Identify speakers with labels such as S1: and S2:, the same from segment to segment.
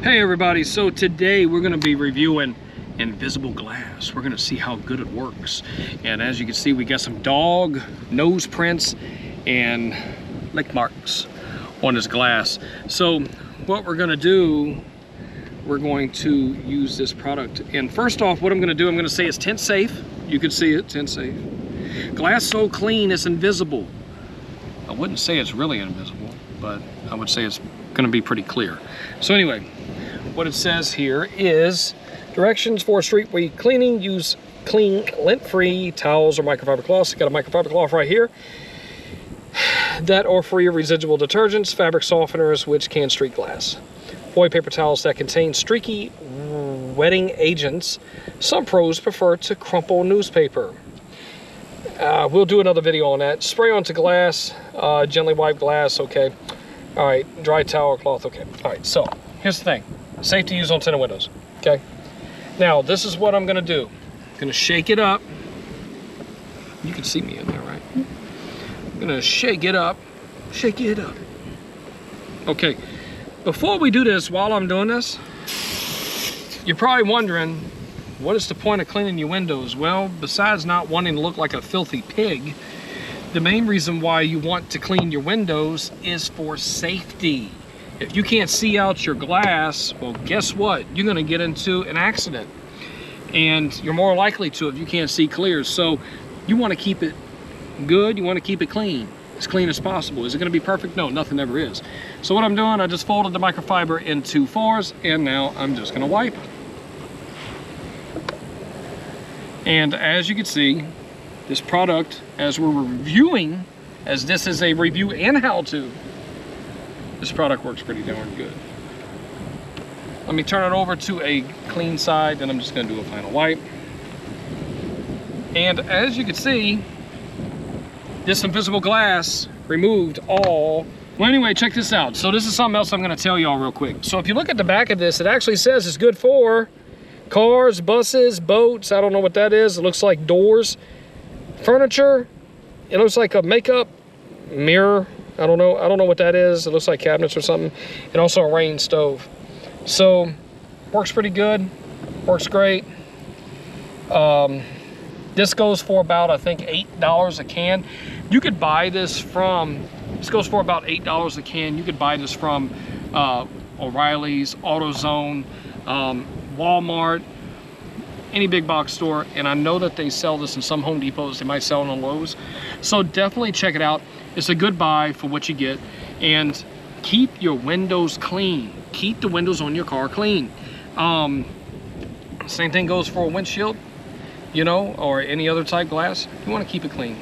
S1: Hey everybody, so today we're going to be reviewing invisible glass. We're going to see how good it works. And as you can see, we got some dog nose prints and lick marks on this glass. So what we're going to do, we're going to use this product. And first off, what I'm going to do, I'm going to say it's tint safe. You can see it, tint safe. Glass so clean, it's invisible. I wouldn't say it's really invisible, but I would say it's going to be pretty clear. So anyway, what it says here is directions for street weed cleaning. Use clean, lint-free towels or microfiber cloths. Got a microfiber cloth right here. That or free of residual detergents, fabric softeners, which can streak glass. Foil paper towels that contain streaky wetting agents. Some pros prefer to crumple newspaper. We'll do another video on that. Spray onto glass, gently wipe glass, okay. All right, dry towel or cloth, okay. All right, so here's the thing. Safe to use on tinted windows, okay? Now, this is what I'm gonna do. I'm gonna shake it up. You can see me in there, right? I'm gonna shake it up. Shake it up. Okay, before we do this, while I'm doing this, you're probably wondering, what is the point of cleaning your windows? Well, besides not wanting to look like a filthy pig, the main reason why you want to clean your windows is for safety. If you can't see out your glass, well, guess what? You're gonna get into an accident. And you're more likely to if you can't see clear. So you wanna keep it good, you wanna keep it clean, as clean as possible. Is it gonna be perfect? No, nothing ever is. So what I'm doing, I just folded the microfiber into 4s, and now I'm just gonna wipe. And as you can see, this product, as we're reviewing, as this is a review and how-to, this product works pretty darn good. Let me turn it over to a clean side, then I'm just gonna do a final wipe. And as you can see, this invisible glass removed all. Well, anyway, check this out. So this is something else I'm gonna tell y'all real quick. So if you look at the back of this, it actually says it's good for cars, buses, boats. I don't know what that is. It looks like doors, furniture. It looks like a makeup mirror. I don't know what that is. It looks like cabinets or something. And also a rain stove. So works pretty good, works great. This goes for about, I think, $8 a can. You could buy this from, this goes for about $8 a can. You could buy this from O'Reilly's, AutoZone, Walmart, any big box store. And I know that they sell this in some Home Depots. They might sell it on Lowe's. So definitely check it out. It's a good buy for what you get. And keep your windows clean. Keep the windows on your car clean. Same thing goes for a windshield, you know, or any other type glass. You want to keep it clean.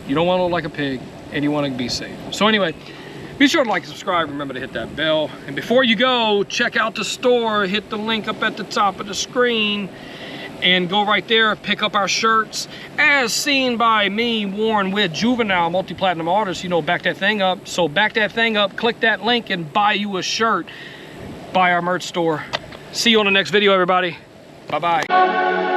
S1: You don't want to look like a pig, and you want to be safe. So anyway, be sure to like and subscribe. Remember to hit that bell. And before you go, check out the store. Hit the link up at the top of the screen. And go right there, pick up our shirts, as seen by me, worn with Juvenile, multi-platinum artist. You know, back that thing up. So back that thing up, click that link, and buy you a shirt. Buy our merch store. See you on the next video, everybody. Bye-bye.